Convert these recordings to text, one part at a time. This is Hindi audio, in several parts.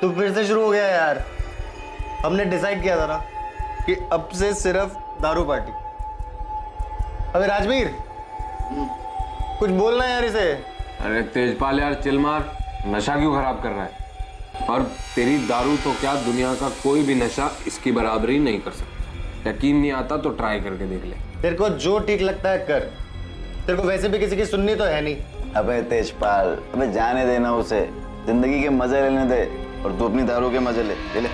तू फिर से शुरू हो गया यार। हमने डिसाइड किया था ना कि अब से सिर्फ दारू पार्टी। अबे राजवीर, कुछ बोलना है यार इसे। अरे तेजपाल यार चिल मार, नशा क्यों खराब कर रहा है? और तेरी दारू तो क्या, दुनिया का कोई भी नशा इसकी बराबरी नहीं कर सकता। यकीन नहीं आता तो ट्राई करके देख ले। तेरे को जो ठीक लगता है कर, तेरे को वैसे भी किसी की सुननी तो है नहीं। अबे तेजपाल, अबे जाने देना उसे, जिंदगी के मजे लेने दे और तू अपनी दारू के मजे ले ले।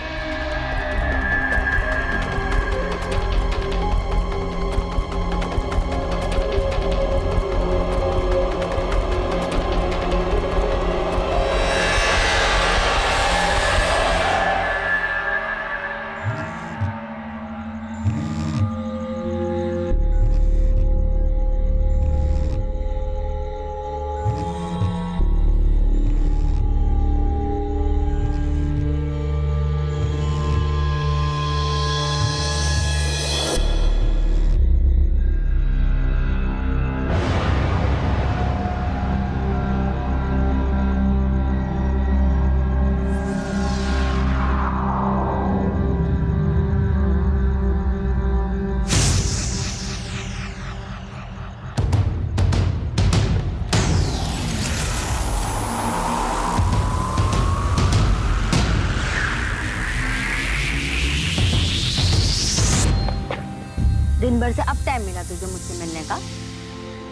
दिन भर से अब टाइम मिला तुझे मुझसे मिलने का?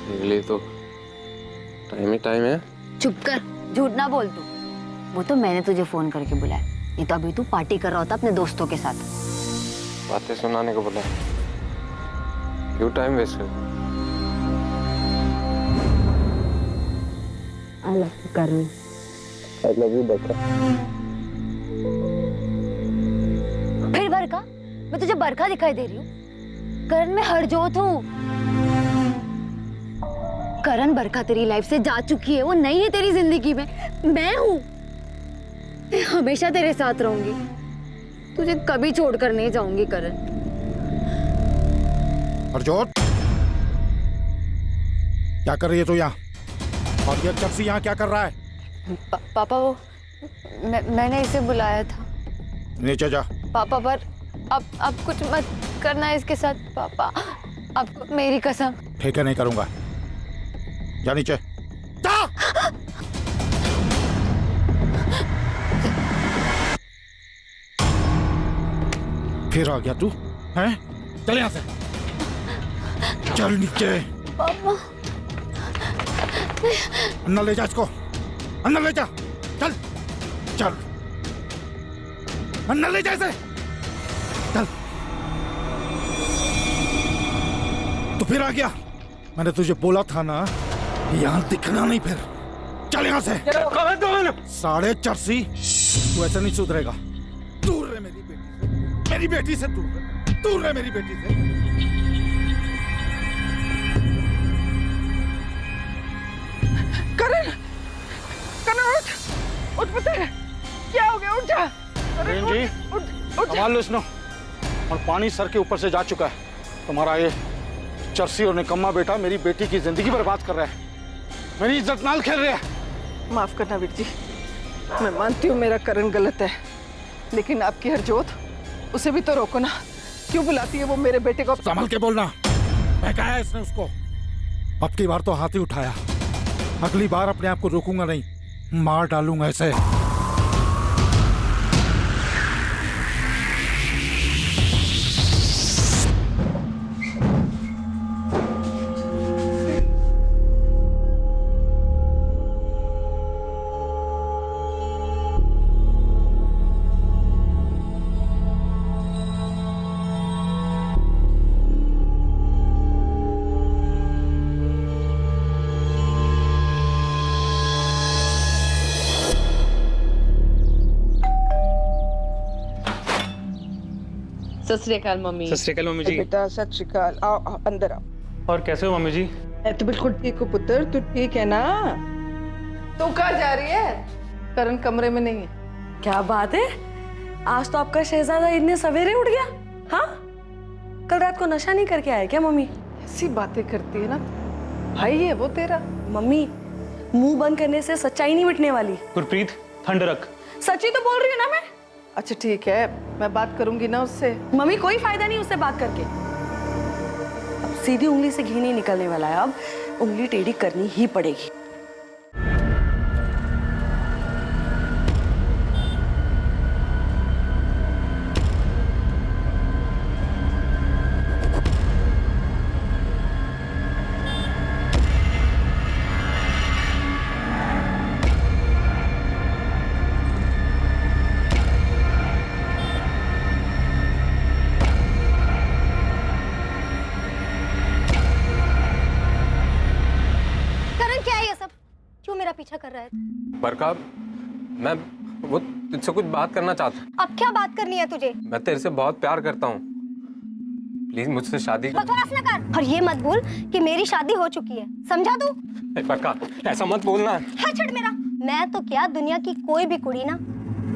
मेरे लिए तो टाइम ही टाइम है। चुप कर, झूठ ना बोल तू। वो तो मैंने तुझे फोन करके बुलाया, नहीं तो अभी तू पार्टी कर रहा होता अपने दोस्तों के साथ। बातें सुनाने को बोला, क्यों टाइम वेस्ट कर? I love you Karan. I love you बरका। फिर बरका? मैं तुझे बरका दिखाई दे रही हूँ? करण मैं हरजोत हूँ। करण, बरका तेरी लाइफ से जा चुकी है, वो नहीं है तेरी जिंदगी में। मैं हूँ, मैं हमेशा तेरे साथ रहूंगी, तुझे कभी छोड़कर नहीं जाऊंगी करण। हरजोत, क्या कर रही है तू यहाँ? और ये चक्सी यहाँ क्या कर रहा है? पापा, वो मैंने इसे बुलाया था। नीचे जा। पापा, पर अब कुछ मत करना है इसके साथ पापा, आपको मेरी कसम। ठीक है, नहीं करूंगा। जा नीचे जा। फिर आ गया तू, हैं? चल यहाँ से, चल नीचे। पापा, अंदर ले जा इसको, अंदर ले जा। चल चल, अंदर ले जा इसे, चल। तो फिर आ गया। मैंने तुझे बोला था ना, यहाँ दिखना नहीं। फिर चल यहाँ से। 4.5 तू ऐसे नहीं सुधरेगा। दूर रहे मेरी बेटी से, मेरी बेटी से दूर रहे, दूर रहे मेरी बेटी से। करण, करण उठ पुत्र, क्या हो गया? उठ जा करण, जी, उठ संभाल लो इसनो। और पानी सर के ऊपर से जा चुका है। तुम्हारा ये चरसी और निकम्मा बेटा मेरी बेटी की जिंदगी बर्बाद कर रहा है, मेरी इज्जत नाल खेल रहा है। माफ करना वीर जी, मैं मानती हूँ मेरा करण गलत है, लेकिन आपकी हरजोत, उसे भी तो रोको ना। क्यों बुलाती है वो मेरे बेटे को? संभल के बोलना। मैं कहा है इसने उसको। अब की बार तो हाथ ही उठाया, अगली बार अपने आप को रोकूंगा नहीं, मार डालूंगा इसे। सत श्री अकाल मम्मी। सत श्री अकाल मम्मी जी। बेटा सत श्री अकाल, आओ अंदर आओ। और कैसे हो मम्मी जी? मैं तो बिल्कुल ठीक हूँ पुत्र, तू ठीक है ना? तू कहाँ जा रही है? करण कमरे में नहीं है। क्या बात है, आज तो आपका शहजादा इतने सवेरे उठ गया? हाँ, कल रात को नशा नहीं करके आया क्या मम्मी? ऐसी बातें करती है ना, भाई है वो तेरा। मम्मी, मुंह बंद करने से सच्चाई नहीं मिटने वाली। गुरप्रीत, ठंड रख। सच्ची तो बोल रही हूँ ना मैं। अच्छा ठीक है, मैं बात करूंगी ना उससे। मम्मी कोई फायदा नहीं उससे बात करके। अब सीधी उंगली से घी नहीं निकलने वाला है, अब उंगली टेढ़ी करनी ही पड़ेगी। मेरा पीछा कर रहा है? बरका, मैं वो तुझसे कुछ बात करना चाहता। अब क्या बात करनी है तुझे? मैं तेरे से बहुत प्यार करता हूँ, प्लीज मुझसे शादी कर। बकवास ना कर और ये मत भूल कि मेरी शादी हो चुकी है, समझा तू? बरका ऐसा मत बोलना। हाँ छोड़ मेरा। मैं तो क्या, दुनिया की कोई भी कुड़ी ना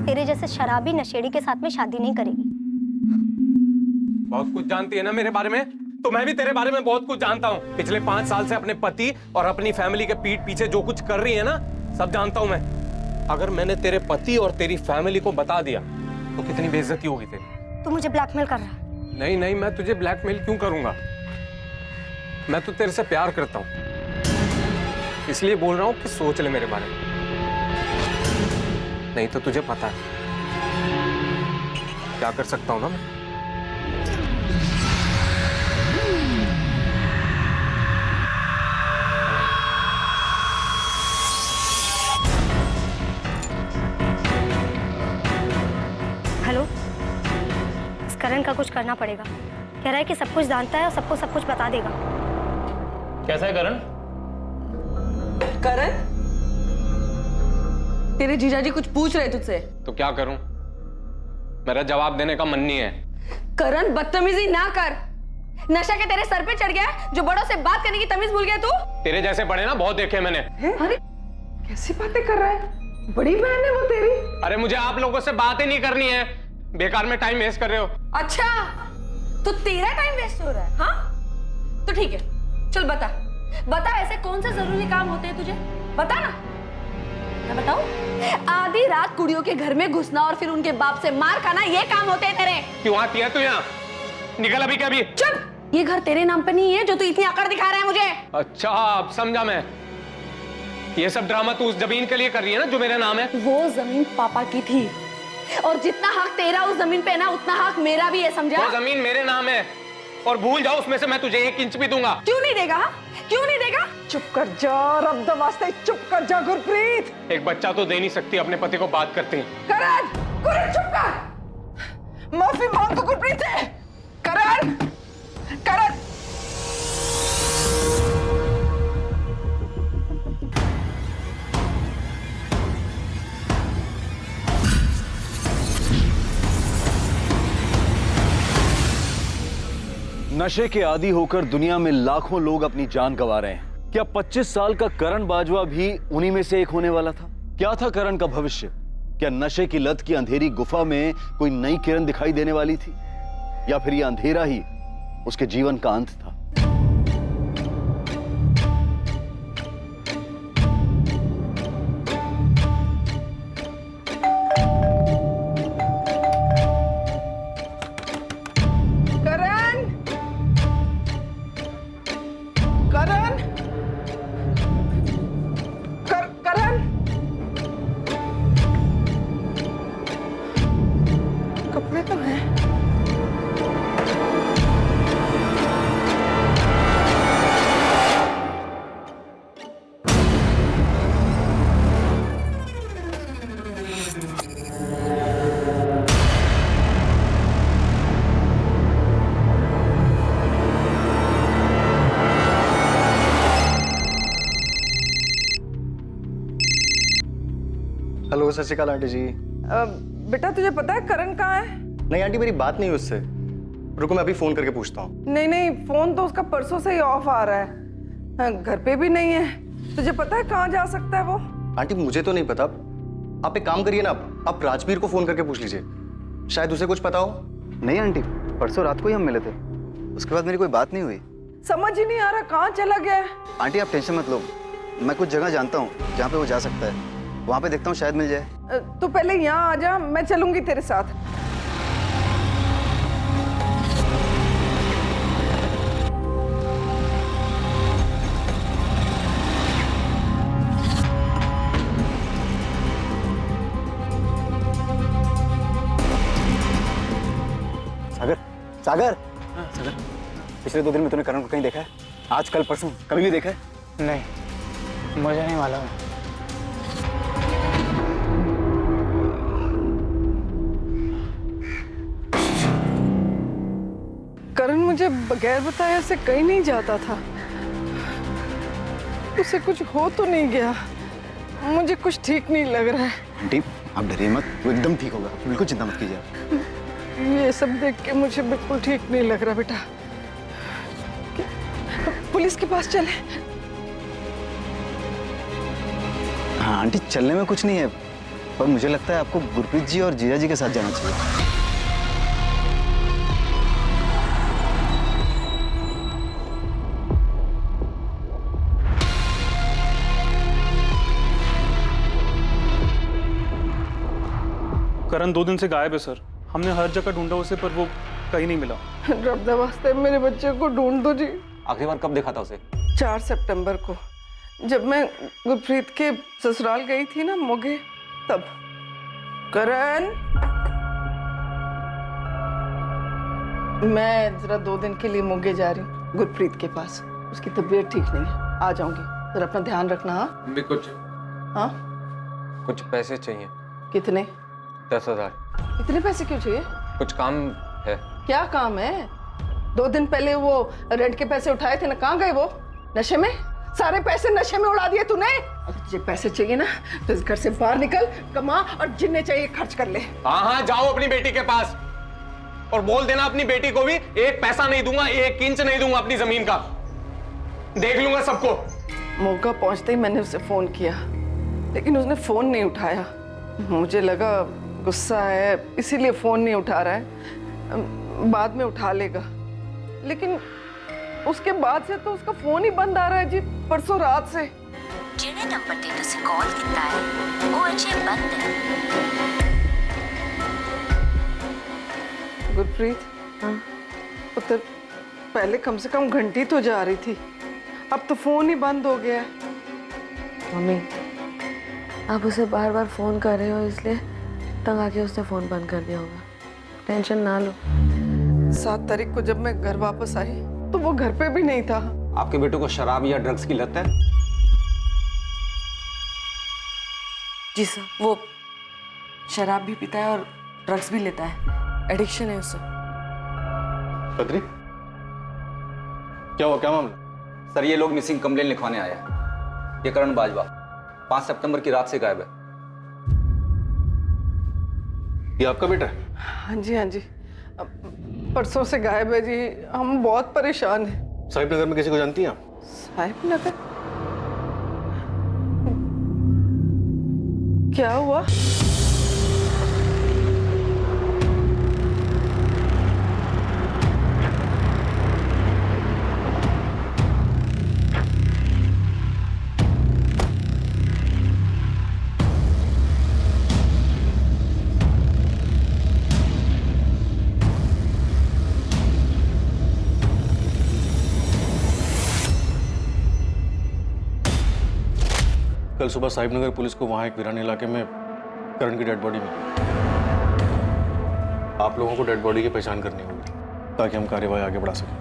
तेरे जैसे शराबी नशेड़ी के साथ में शादी नहीं करेगी। बहुत कुछ जानती है ना मेरे बारे में, तो मैं भी तेरे बारे में बहुत कुछ जानता हूँ। पिछले 5 साल से अपने पति और अपनी फैमिली के पीठ पीछे जो कुछ कर रही है ना, सब जानता हूँ मैं। अगर मैंने तेरे पति और तेरी फैमिली को बता दिया तो कितनी बेइज्जती होगी तेरी। तू मुझे ब्लैकमेल कर रहा है? नहीं नहीं, मैं तुझे ब्लैकमेल क्यों करूंगा? मैं तो तेरे से प्यार करता हूँ, इसलिए बोल रहा हूँ कि सोच ले मेरे बारे में, नहीं तो तुझे पता है क्या कर सकता हूँ ना मैं। हेलो, इस करण का कुछ करना पड़ेगा। कह रहा है कि सब कुछ जानता है और सबको सब कुछ बता देगा। कैसा है करण? करण, तेरे जीजाजी कुछ पूछ रहे तुझसे। तो क्या करूं? मेरा जवाब देने का मन नहीं है। करण बदतमीजी ना कर। नशा के तेरे सर पे चढ़ गया है, जो बड़ों से बात करने की तमीज भूल गया तू। तेरे जैसे बड़े ना बहुत देखे मैंने। अरे कैसी बातें कर रहा है? बड़ी बहन है वो तेरी। अरे मुझे आप लोगों से बात ही नहीं करनी है, बेकार में टाइम वेस्ट कर रहे हो। अच्छा, तो तेरा टाइम वेस्ट हो रहा है? हाँ तो ठीक है, चल बता बता, ऐसे कौन से जरूरी काम होते हैं तुझे, बता ना। मैं बताऊं? आधी रात कुड़ियों के घर में घुसना और फिर उनके बाप से मार खाना, ये काम होते हैं तेरे। क्यों आती है तू यहाँ? निकल अभी क्या? चुप, ये घर तेरे नाम पे नहीं है जो तू इतनी अकड़ दिखा रहा है मुझे। अच्छा अब समझा मैं। ये सब ड्रामा तू उस जमीन के लिए कर रही है ना जो मेरा नाम है। वो जमीन पापा की थी और जितना हक तेरा उस जमीन पे ना, उतना हक मेरा भी है, समझा? वो जमीन मेरे नाम है और भूल जाओ, उसमें से मैं तुझे 1 इंच भी दूंगा। क्यों नहीं देगा? क्यों नहीं देगा? चुप कर जा, रब द वास्ते चुप कर जा गुरप्रीत। एक बच्चा तो दे नहीं सकती अपने पति को बात करती है। करण, करण चुप कर, माफी मांग गुरप्रीत से। करण, करण। नशे के आदी होकर दुनिया में लाखों लोग अपनी जान गंवा रहे हैं। क्या 25 साल का करण बाजवा भी उन्हीं में से एक होने वाला था? क्या था करण का भविष्य? क्या नशे की लत की अंधेरी गुफा में कोई नई किरण दिखाई देने वाली थी, या फिर यह अंधेरा ही उसके जीवन का अंत था? कपड़े तो हैं। हेलो, सत श्री अकाल आंटी जी। बेटा तुझे पता है करण कहाँ है? नहीं आंटी, मेरी बात नहीं हुई उससे। रुको मैं अभी फोन करके पूछता हूँ। नहीं नहीं, फोन तो उसका परसों से ही ऑफ आ रहा है, घर पे भी नहीं है। तुझे पता है कहाँ जा सकता है वो? आंटी मुझे तो नहीं पता। आप एक काम करिए ना, आप राजवीर को फोन करके पूछ लीजिए, शायद उसे कुछ पता हो। नहीं आंटी, परसों रात को ही हम मिले थे, उसके बाद मेरी कोई बात नहीं हुई। समझ ही नहीं आ रहा कहाँ चला गया है। आंटी आप टेंशन मत लो, मैं कुछ जगह जानता हूँ जहाँ पे वो जा सकता है। वहाँ पे देखता हूँ शायद मिल जाए। तो पहले यहाँ आ जा, मैं चलूंगी तेरे साथ। सागर, सागर, सागर, पिछले 2 दिन में तूने करण को कहीं देखा है? आज, कल, परसों कभी भी देखा है? नहीं, मुझे नहीं मालूम। करण मुझे बगैर बताए ऐसे कहीं नहीं जाता था। उसे कुछ हो तो नहीं गया? मुझे कुछ ठीक नहीं लग रहा है। आंटी, आप डरिए मत, वो एकदम ठीक होगा, बिल्कुल चिंता मत कीजिए। ये सब देख के मुझे बिल्कुल ठीक नहीं लग रहा बेटा। पुलिस के पास चले? हाँ आंटी, चलने में कुछ नहीं है, पर मुझे लगता है आपको गुरप्रीत जी और जीजा जी के साथ जाना चाहिए। करण 2 दिन से गायब है सर। हमने हर जगह ढूंढा उसे, पर वो कहीं नहीं मिला। रब दे वास्ते मेरे बच्चे को ढूंढ दो जी। आखिरी बार कब देखा था उसे? 4 सितंबर को, जब मैं गुरप्रीत के ससुराल गई थी ना मोगे, तब। करण, मैं जरा 2 दिन के लिए मोगे जा रही हूँ गुरप्रीत के पास। उसकी तबीयत ठीक नहीं है, आ जाऊंगी। जरा अपना ध्यान रखना। हाँ भी कुछ पैसे चाहिए। कितने? 10,000। इतने पैसे क्यों चाहिए? कुछ काम है। क्या काम है? 2 दिन पहले वो रेंट के पैसे उठाए थे ना, कहाँ गए वो? नशे में? सारे पैसे नशे में उड़ा दिए तूने। अगर तुझे पैसे चाहिए ना तो इस घर से बाहर निकल, कमा और जिन्हें चाहिए खर्च कर ले। हाँ, जाओ अपनी बेटी के पास और बोल देना अपनी बेटी को भी 1 पैसा नहीं दूंगा, 1 इंच नहीं दूंगा अपनी जमीन का। देख लूंगा सबको। मौका पहुंचते ही मैंने उसे फोन किया, लेकिन उसने फोन नहीं उठाया। मुझे लगा गुस्सा है, इसीलिए फोन नहीं उठा रहा है, बाद में उठा लेगा। लेकिन उसके बाद से तो उसका फोन ही बंद आ रहा है जी, परसों रात से। जिन्हें नंबर ते तुसी कॉल किया है वो अजे बंद है। गुरप्रीत, पुत्र, पहले कम से कम घंटी तो जा रही थी, अब तो फोन ही बंद हो गया है। मम्मी, आप उसे बार बार फोन कर रहे हो, इसलिए तंग आके उसने फोन बंद कर दिया होगा। टेंशन ना लो। 7 तारीख को जब मैं घर वापस आई तो वो घर पे भी नहीं था। आपके बेटे को शराब या ड्रग्स की लत है? जी सर, वो शराब भी पीता है और ड्रग्स भी लेता है। एडिक्शन है उसे। बद्री, क्या हुआ, क्या मामला? सर, ये लोग मिसिंग कंप्लेन लिखवाने आए हैं। ये करण बाजवा 5 सितंबर की रात से गायब है। ये आपका बेटा है? हाँ जी, हाँ जी, परसों से गायब है जी। हम बहुत परेशान हैं। साहिब नगर में किसी को जानती हैं आप? साहिब नगर? क्या हुआ? कल सुबह साहिब नगर पुलिस को वहां एक वीरान इलाके में करण की डेड बॉडी मिली। आप लोगों को डेड बॉडी की पहचान करनी होगी ताकि हम कार्यवाही आगे बढ़ा सकें।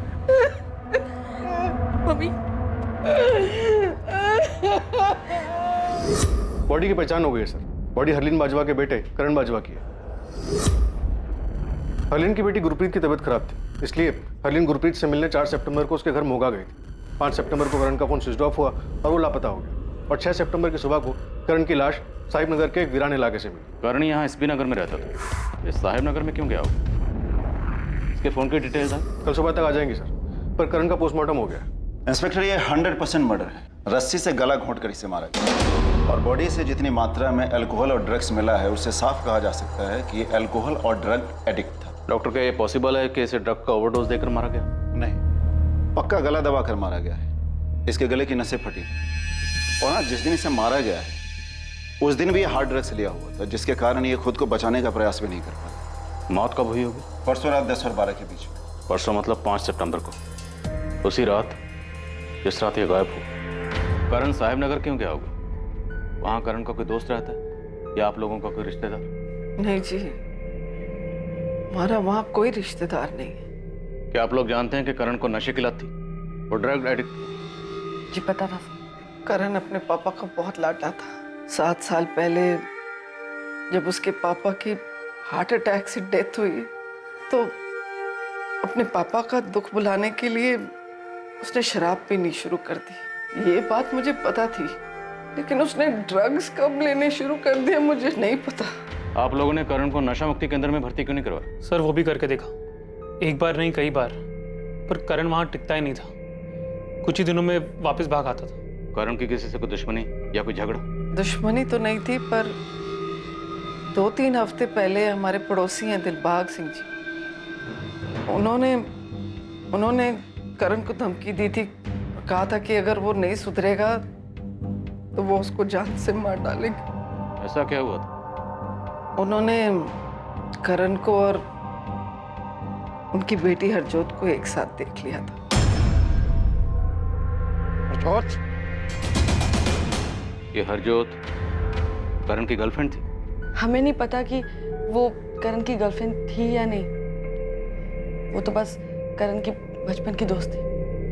मम्मी, बॉडी की पहचान हो गई है सर। बॉडी हरलीन बाजवा के बेटे करण बाजवा की है। हरलीन की बेटी गुरप्रीत की तबीयत खराब थी, इसलिए हरलीन गुरप्रीत से मिलने 4 सितंबर को उसके घर मोगा गई थी। 5 सितंबर को करण का फोन स्विच ऑफ हुआ और वो लापता हो गया। और 6 सितंबर की सुबह को करण की लाश साहिब नगर के एक वीरान इलाके से मिली। करण यहाँ एसपी नगर में रहता था, इस साहिब नगर में क्यों गया हो? इसके फोन की डिटेल्स हैं? कल सुबह तक आ जाएंगी सर, पर करण का पोस्टमार्टम हो गया। इंस्पेक्टर, ये 100% मर्डर है। रस्सी से गला घोंट कर इसे मारा गया और बॉडी से जितनी मात्रा में अल्कोहल और ड्रग्स मिला है उससे साफ कहा जा सकता है कि ये अल्कोहल और ड्रग एडिक्ट था। डॉक्टर, क्या ये पॉसिबल है कि इसे ड्रग का ओवरडोज देकर मारा गया? नहीं, पक्का गला दबा कर मारा गया है। इसके गले की नसें फटी और हाँ, जिस दिन इसे मारा गया है उस दिन भी ये हार्ड ड्रग्स लिया हुआ था, जिसके कारण ये खुद को बचाने का प्रयास भी नहीं कर पाया। मौत कब हुई होगी? परसों रात 10 और 12 के बीच में। परसों मतलब 5 सितंबर को, उसी रात जिस रात ये गायब हुआ। करण साहिब नगर क्यों गया होगा? वहां करण का कोई दोस्त रहता है या आप लोगों का कोई रिश्तेदार? नहीं जी, हमारा वहाँ कोई रिश्तेदार नहीं है। क्या आप लोग जानते हैं कि करण को नशे की लत थी? वो ड्रग एडिक्ट? जी पता था। करण अपने पापा का बहुत लाडला था। 7 साल पहले जब उसके पापा की हार्ट अटैक से डेथ हुई तो अपने पापा का दुख भुलाने के लिए उसने शराब पीनी शुरू कर दी। ये बात मुझे पता थी, लेकिन उसने ड्रग्स कब लेने शुरू कर दिया मुझे नहीं पता। आप लोगों ने करण को नशा मुक्ति केंद्र में भर्ती क्यों नहीं करवाया? सर वो भी करके देखा, एक बार नहीं कई बार, पर करण वहां टिकता ही नहीं था। कुछ ही दिनों में वापस भाग आता था। करण की किसी से कोई दुश्मनी या कोई झगड़ा? दुश्मनी तो नहीं थी, पर 2-3 हफ्ते पहले हमारे पड़ोसी हैं दिलबाग सिंह जी, उन्होंने करण को धमकी दी थी, कहा था कि अगर वो नहीं सुधरेगा तो वो उसको जान से मार डालेंगे। ऐसा क्या हुआ था? उन्होंने करण को और उनकी बेटी हरजोत को एक साथ देख लिया था। हरजोत? ये हरजोत करण की गर्लफ्रेंड थी? हमें नहीं पता कि वो करण की गर्लफ्रेंड थी या नहीं, वो तो बस करण की बचपन की दोस्त थी।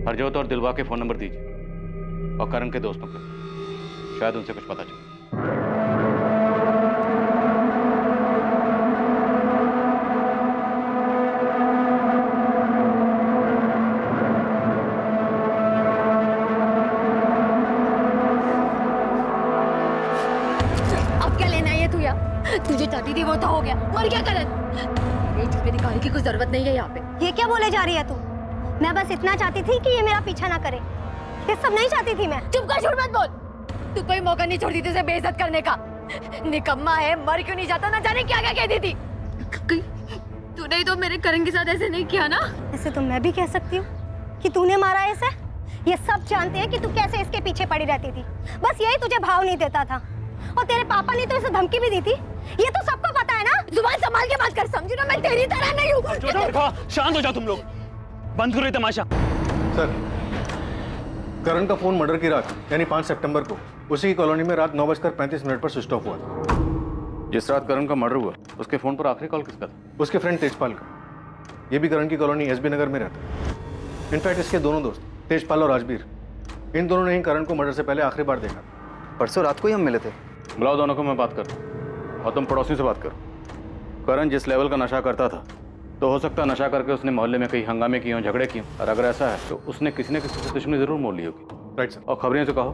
हरजोत और दिलवा के फोन नंबर दीजिए और करण के दोस्तों के, शायद उनसे कुछ पता चले। अब क्या लेना है ये तू यार? तुझे चाहती थी वो तो हो गया, मर गया करण। ये झूठे दिखाने की कोई जरूरत नहीं है यहाँ पे। ये क्या बोले जा रही है तू? मैं बस इतना चाहती थी कि ये मेरा पीछा ना करे, ये सब नहीं चाहती थी मैं। चुप कर, झूठ मत बोल। तू कोई मौका नहीं छोड़ती थी उसे बेइज्जत करने का। निकम्मा है, मर क्यों नहीं जाता, ना जाने क्या क्या कहती थी। तूने ही तो मेरे करण के साथ ऐसे नहीं किया ना? ऐसे तो मैं भी कह सकती हूँ कि तूने मारा इसे। ये सब जानते हैं कि तू कैसे इसके पीछे पड़ी रहती थी, बस यही तुझे भाव नहीं देता था। और तेरे पापा ने तो इसे धमकी भी दी थी, ये तो सबको पता है ना। जुबान संभाल के बात कर, समझी ना, मैं तेरी तरह नहीं हूँ। शांत हो जाओ तुम लोग, बंद करो ये तमाशा। सर, करण का फोन मर्डर की रात यानी 5 सितंबर को उसी की कॉलोनी में रात 9:35 पर स्विच ऑफ हुआ था। जिस रात करण का मर्डर हुआ उसके फोन पर आखिरी कॉल किसका था? उसके फ्रेंड तेजपाल का। ये भी करण की कॉलोनी एसबी नगर में रहता है। इनफैक्ट इसके दोनों दोस्त तेजपाल और राजबीर, इन दोनों ने ही करण को मर्डर से पहले आखिरी बार देखा। परसों रात को ही हम मिले थे। बुलाओ दोनों को, मैं बात करता हूं। और तुम पड़ोसियों से बात करो। करण जिस लेवल का नशा करता था, तो हो सकता है नशा करके उसने मोहल्ले में कई हंगामे किए हों, झगड़े किए हों, और अगर ऐसा है तो उसने किसी न किसी से दुश्मनी जरूर मोल ली होगी। Right sir. और खबरें से कहो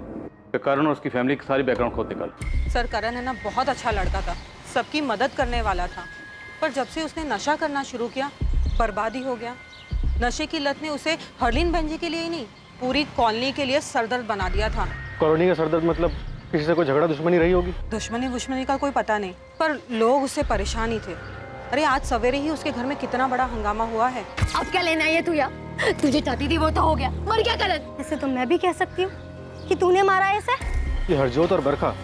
कि करण और उसकी फैमिली की सारी बैकग्राउंड खोद निकालो। सर करण है ना बहुत अच्छा लड़का था, सबकी मदद करने वाला था, पर जब से उसने नशा करना शुरू किया बर्बादी हो गया। नशे की लत ने उसे हरलीन बहन जी के लिए ही नहीं, पूरी कॉलोनी के लिए सरदर्द बना दिया था। कॉलोनी का सरदर्द मतलब किसी से कोई झगड़ा दुश्मनी रही होगी? दुश्मनी का कोई पता नहीं, पर लोग उससे परेशान ही थे। अरे आज सवेरे ही उसके घर में कितना बड़ा हंगामा हुआ है। अब क्या लेना है ये तू यार? तुझे चाहती थी वो तो हो गया, मर गया करण। ऐसे तो मैं भी कह सकती हूँ कि तूने मारा इसे। ये हरजोत और बरखा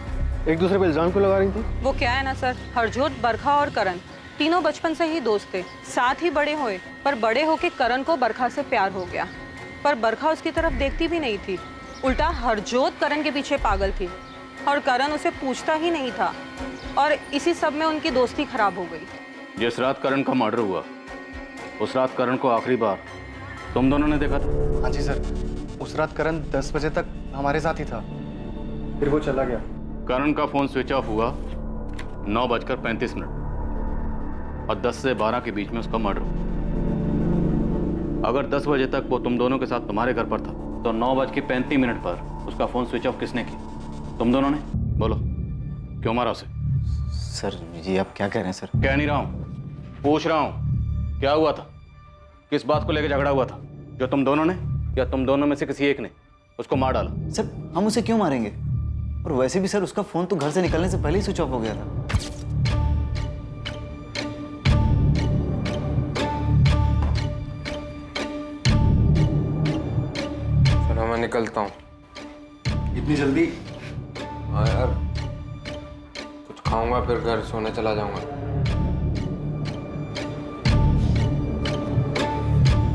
एक दूसरे पे इल्जाम क्यों लगा रही थी? वो क्या है ना सर, हरजोत, बरखा और करण तीनों बचपन से ही दोस्त थे, साथ ही बड़े हुए, पर बड़े होके करण को बरखा से प्यार हो गया। पर बरखा उसकी तरफ देखती भी नहीं थी, उल्टा हरजोत करण के पीछे पागल थी और करण उसे पूछता ही नहीं था, और इसी सब में उनकी दोस्ती खराब हो गई। जिस रात करण का मर्डर हुआ उस रात करण को आखिरी बार तुम दोनों ने देखा था? हाँ जी सर, उस रात करण 10 बजे तक हमारे साथ ही था, फिर वो चला गया। करण का फोन स्विच ऑफ हुआ 9:35 और 10 से 12 के बीच में उसका मर्डर हुआ। अगर 10 बजे तक वो तुम दोनों के साथ तुम्हारे घर पर था, तो 9:35 पर उसका फोन स्विच ऑफ किसने किया? तुम दोनों ने। बोलो, क्यों मारा उसे? सर ये आप क्या कह रहे हैं सर? कह नहीं रहा हूं, पूछ रहा हूं, क्या हुआ था? किस बात को लेकर झगड़ा हुआ था जो तुम दोनों ने या तुम दोनों में से किसी एक ने उसको मार डाला? सर हम उसे क्यों मारेंगे? और वैसे भी सर उसका फोन तो घर से निकलने से पहले ही स्विच ऑफ हो गया था। चलो मैं निकलता हूँ। इतनी जल्दी? हाँ यार, आऊंगा फिर घर सोने चला जाऊंगा।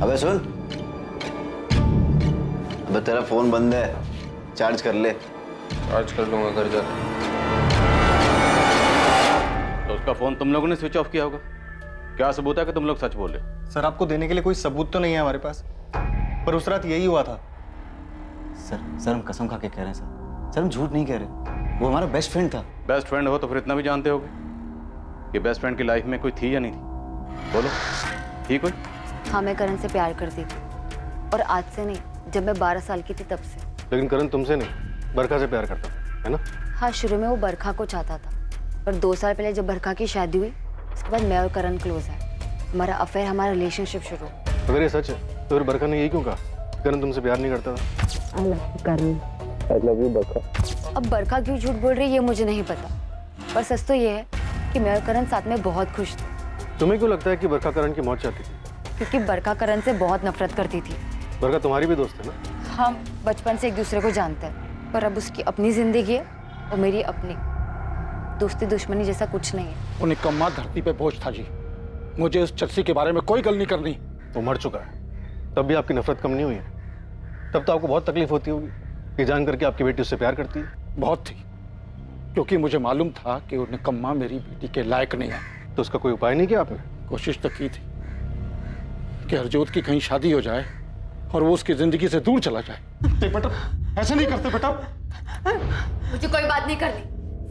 अबे सुन, अबे तेरा फोन बंद है, चार्ज कर ले। चार्ज कर लूंगा घर जाकर। तो उसका फोन तुम लोगों ने स्विच ऑफ किया होगा। क्या सबूत है कि तुम लोग सच बोल रहे? सर आपको देने के लिए कोई सबूत तो नहीं है हमारे पास, पर उस रात यही हुआ था। सर हम कसम खा के कह रहे हैं सर हम झूठ नहीं कह रहे। वो हमारा बेस्ट फ्रेंड था। बेस्ट फ्रेंड हो तो फिर इतना भी जानते होगे कि बेस्ट फ्रेंड की लाइफ में कोई थी या नहीं थी? बोलो, थी कोई? हाँ, मैं करण से प्यार करती थी, और आज से नहीं, जब मैं 12 साल की थी तब से। लेकिन करण तुमसे नहीं, बरखा से प्यार करता था, है ना? हाँ, शुरू में वो बरखा को चाहता था, पर 2 साल पहले जब बरखा की शादी हुई, उसके बाद मैं और करण क्लोज है। हमारा अफेयर, हमारा रिलेशनशिप शुरू। अगर ये सच है तो फिर बरखा ने यही क्यों कहा करण तुमसे प्यार नहीं करता था? आई लव यू बरखा। अब बरखा क्यों झूठ बोल रही है ये मुझे नहीं पता, पर सच तो ये है कि मैं और करण साथ में बहुत खुश थे। तुम्हें क्यों लगता है कि बरखा करण की मौत चाहती थी? क्योंकि बरखा करण से बहुत नफरत करती थी। बरखा तुम्हारी भी दोस्त है ना? हम बचपन से एक दूसरे को जानते हैं, पर अब उसकी अपनी जिंदगी है और मेरी अपनी। दोस्ती दुश्मनी जैसा कुछ नहीं है। वो निकम्मा धरती पे बोझ था जी। मुझे उस चर्सी के बारे में कोई गल नहीं करनी। वो मर चुका है, तब भी आपकी नफरत कम नहीं हुई है। तब तो आपको बहुत तकलीफ होती होगी ये जान करके आपकी बेटी उससे प्यार करती है। बहुत थी, क्योंकि मुझे मालूम था कि वो निकम्मा मेरी बेटी के लायक नहीं है। तो उसका कोई उपाय नहीं किया आपने? कोशिश तो की थी कि हरजोत की कहीं शादी हो जाए और वो उसकी जिंदगी से दूर चला जाए। बेटा ऐसे नहीं करते बेटा। मुझे कोई बात नहीं करनी,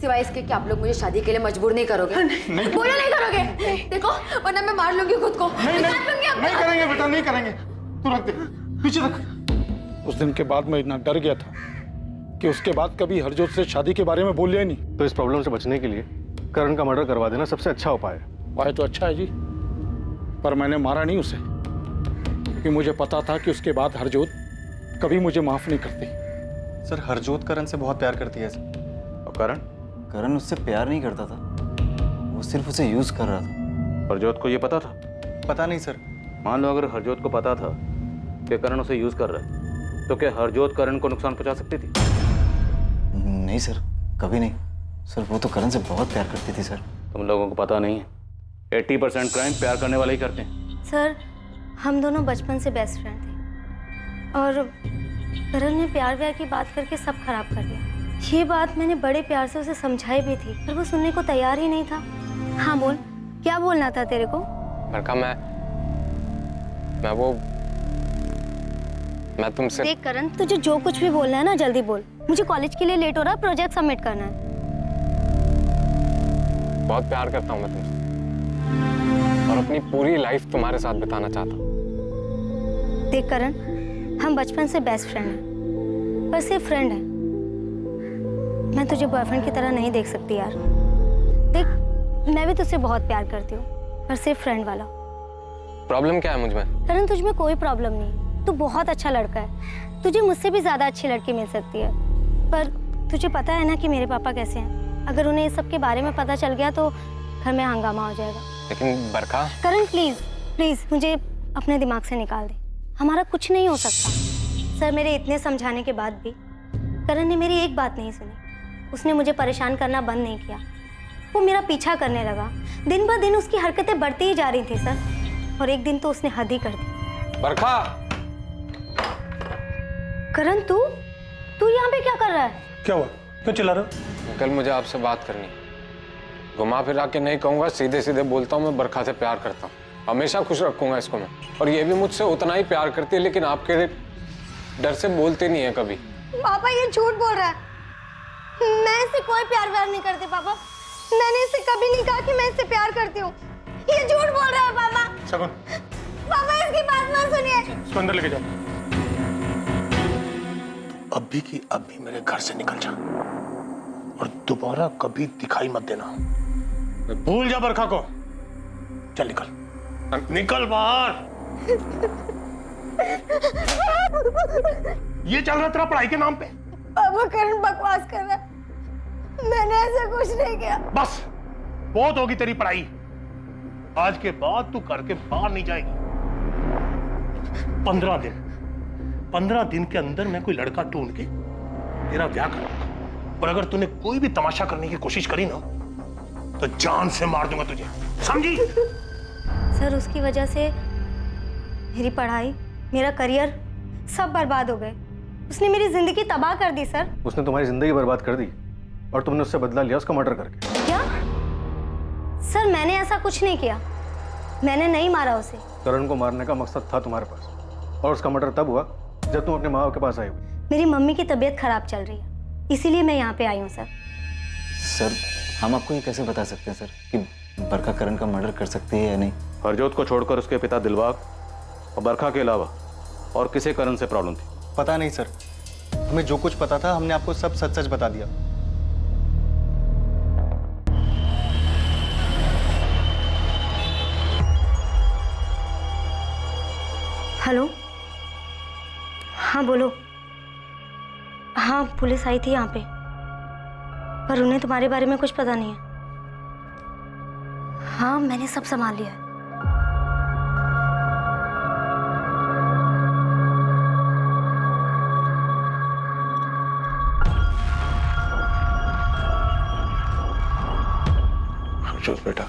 सिवाय इसके कि आप लोग मुझे शादी के लिए मजबूर नहीं करोगे। नहीं बोलो नहीं करोगे। देखो, वरना मैं मार लूंगी खुद को। नहीं करेंगे बेटा, नहीं करेंगे। तू रख दे, पीछे रख। उस दिन के बाद मैं इतना डर गया था कि उसके बाद कभी हरजोत से शादी के बारे में बोलिया नहीं। तो इस प्रॉब्लम से बचने के लिए करण का मर्डर करवा देना सबसे अच्छा उपाय है। उपाय तो अच्छा है जी, पर मैंने मारा नहीं उसे, क्योंकि मुझे पता था कि उसके बाद हरजोत कभी मुझे माफ नहीं करती। सर हरजोत करण से बहुत प्यार करती है सर। और करण उससे प्यार नहीं करता था, वो सिर्फ उसे यूज कर रहा था। हरजोत को ये पता था? पता नहीं सर। मान लो अगर हरजोत को पता था कि करण उसे यूज कर रहा है, तो क्या हरजोत करण को नुकसान पहुंचा सकती थी? नहीं सर, कभी नहीं सर। वो तो करण से बहुत प्यार करती थी सर। तुम लोगों को पता नहीं है, 80% क्राइम प्यार करने वाले ही करते हैं। सर हम दोनों बचपन से बेस्ट फ्रेंड थे, और करण ने प्यार की बात करके सब खराब कर दिया। ये बात मैंने बड़े प्यार से उसे समझाई भी थी, पर वो सुनने को तैयार ही नहीं था। हाँ बोल, क्या बोलना था तेरे को? बरखा मैं तुमसे। देख करण, तुझे जो कुछ भी बोलना है ना जल्दी बोल। मुझे कॉलेज के लिए लेट हो रहा है, प्रोजेक्ट सबमिट करना है। बहुत प्यार करता हूँ मैं तुमसे, और अपनी पूरी लाइफ तुम्हारे साथ बिताना चाहता हूँ। देख करण, हम बचपन से बेस्ट फ्रेंड हैं, पर सिर्फ फ्रेंड है। मैं तुझे बॉयफ्रेंड की तरह नहीं देख सकती यार। देख, मैं भी तुझसे बहुत प्यार करती हूँ, पर सिर्फ फ्रेंड वाला। प्रॉब्लम क्या है मुझ में? करण तुझ में कोई प्रॉब्लम नहीं, तू बहुत अच्छा लड़का है। तुझे मुझसे भी ज्यादा अच्छी लड़की मिल सकती है, पर तुझे पता है ना कि मेरे पापा कैसे हैं। अगर उन्हें इस सब के बारे में पता चल गया तो घर में हंगामा हो जाएगा। लेकिन बरखा। करण प्लीज प्लीज मुझे अपने दिमाग से निकाल दे, हमारा कुछ नहीं हो सकता। सर मेरे इतने समझाने के बाद भी करण ने मेरी एक बात नहीं सुनी। उसने मुझे परेशान करना बंद नहीं किया, वो मेरा पीछा करने लगा। दिन ब दिन उसकी हरकतें बढ़ती ही जा रही थी सर, और एक दिन तो उसने हद ही कर दी। बरखा। करण तू यहाँ पे क्या कर रहा है? क्या हुआ, क्यों चिल्ला रहे हो? कल मुझे आपसे बात करनी है। घुमा फिरा के नहीं कहूंगा, सीधे सीधे बोलता हूँ, मैं बरखा से प्यार करता हूँ। हमेशा खुश रखूंगा इसको मैं, और ये भी मुझसे उतना ही प्यार करती है, लेकिन आपके डर से बोलते नहीं है कभी। पापा ये झूठ बोल रहा है, मैं इससे कोई प्यार नहीं करती पापा। मैंने इससे कभी नहीं कहा कि मैं इससे प्यार करती हूँ। ये झूठ बोल रहा है पापा। शगुन, पापा इसकी बात मत सुनिए। इसको अंदर लेके जाओ। अभी की अभी मेरे घर से निकल जा, और दोबारा कभी दिखाई मत देना। भूल जा बरखा को। चल निकल बाहर। ये चल रहा तेरा पढ़ाई के नाम पे? पापा करण बकवास कर रहा है, मैंने ऐसा कुछ नहीं किया। बस बहुत होगी तेरी पढ़ाई, आज के बाद तू घर के बाहर नहीं जाएगी। 15 दिन के अंदर मैं कोई लड़का ढूंढ के तेरा ब्याह करूंगा, और अगर तूने कोई भी तमाशा करने की कोशिश करी ना तो जान से मार दूंगा तुझे, समझी? सर उसकी वजह से मेरी पढ़ाई, मेरा करियर सब बर्बाद हो गए। उसने मेरी जिंदगी तबाह कर दी सर। उसने तुम्हारी जिंदगी बर्बाद कर दी और तुमने उससे बदला लिया उसका मर्डर करके। क्या? सर मैंने ऐसा कुछ नहीं किया, मैंने नहीं मारा उसे। करण को मारने का मकसद था तुम्हारे पास, और उसका मर्डर तब हुआ जब तुम अपने माँ बाप के पास आई हुई। मेरी मम्मी की तबीयत खराब चल रही है, इसीलिए मैं यहाँ पे आई हूँ सर। सर हम आपको ये कैसे बता सकते हैं सर कि बरखा करण का मर्डर कर सकती है या नहीं? हरजोत को छोड़कर उसके पिता दिलबाग और बरखा के अलावा और किसे करण से प्रॉब्लम थी? पता नहीं सर, हमें जो कुछ पता था हमने आपको सब सच सच बता दिया। हेलो, हाँ बोलो। हाँ पुलिस आई थी यहाँ पे, पर उन्हें तुम्हारे बारे में कुछ पता नहीं है। हाँ मैंने सब संभाल लिया है। हरजोत बेटा,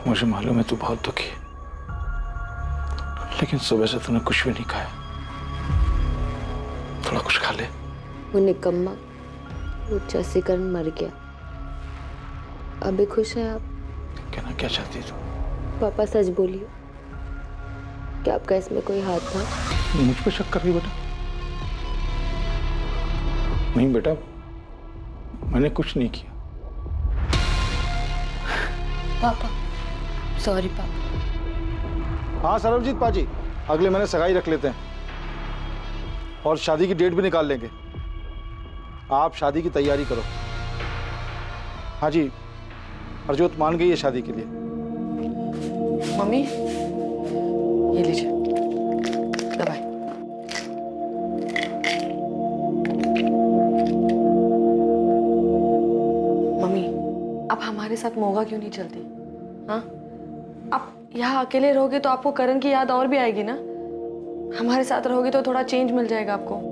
मुझे मालूम है तू बहुत दुखी है, लेकिन सुबह से तूने कुछ भी नहीं खाया। थोड़ा कुछ खा ले। वो निकम्मा, वो जसीकरण मर गया। अभी खुश हैं आप? कहना क्या चाहती तू? पापा सच बोलिए, क्या आपका इसमें कोई हाथ था? मुझ पे शक कर रही बेटा? नहीं बेटा, मैंने कुछ नहीं किया। पापा सॉरी पापा। हाँ सर्वजीत पाजी, अगले महीने सगाई रख लेते हैं और शादी की डेट भी निकाल लेंगे। आप शादी की तैयारी करो। हाँ जी, हरजोत मान गई है शादी के लिए। मम्मी ये लीजिए दवाई। मम्मी आप हमारे साथ मोगा क्यों नहीं चलती? हाँ, आप यहाँ अकेले रहोगे तो आपको करण की याद और भी आएगी ना। हमारे साथ रहोगे तो थोड़ा चेंज मिल जाएगा आपको।